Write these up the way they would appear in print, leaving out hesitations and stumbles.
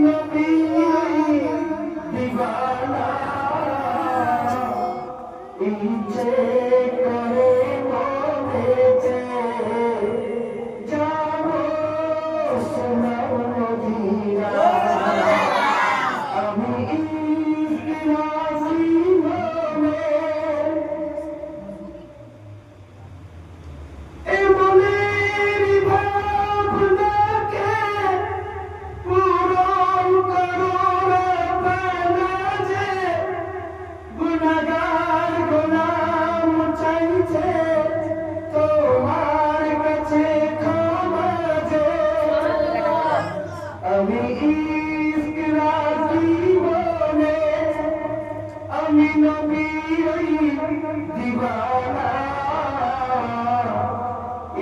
নবী দিওয়ানা ইচ্ছে করে বলেছে যাবো সোনার মদিনা আমি ইসলামী মনে আমি ইসলামী মনে আমি নবীর দিওয়ানা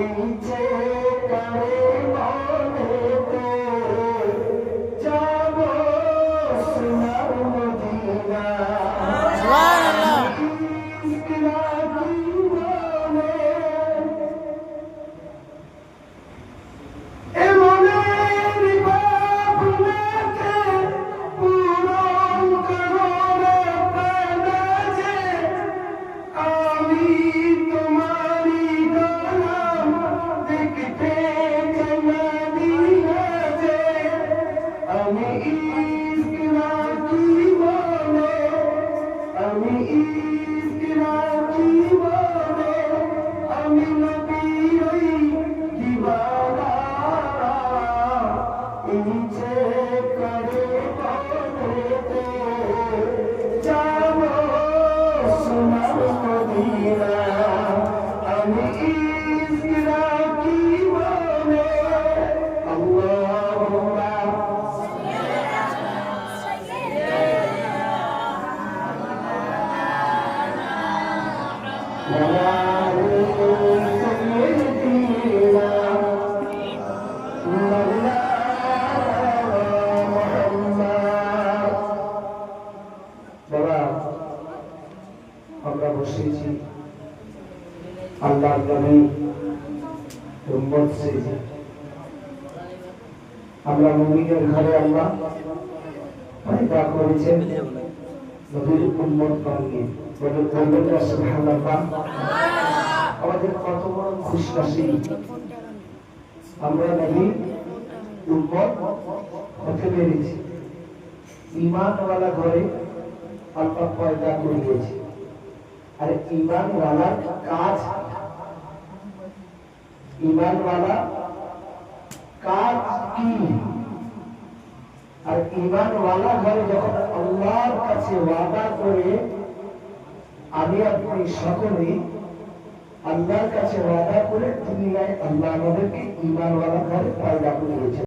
ইচ্ছে করে মনেতে যাবো সোনার মদিনা সুবহানাল্লাহ ইসলামী মনে আমরা বসেছি আল্লাহর নবী উম্মত সেজে আমরা মুমিনের ঘরে আল্লাহ পয়দা করেছেন নবীর উম্মত বানিয়ে বলবেন না সুবহানাল্লাহ আমাদের কত বড় খুশনসিব আমরা নবীর উম্মত হতে পেরেছি ঈমানওয়ালা ঘরে আল্লাহ পয়দা করিয়েছে আর ঈমানওয়ালার কাজ ঈমানওয়ালা কাজ কি আর ঈমানওয়ালা ঘরে যখন আল্লাহর কাছে ওয়াদা করে আমি আপনি সকলে আল্লাহর কাছে ওয়াদা করে দুনিয়ায় আল্লাহ আমাদেরকে ঈমানওয়ালা ঘরে পয়দা করিয়েছে।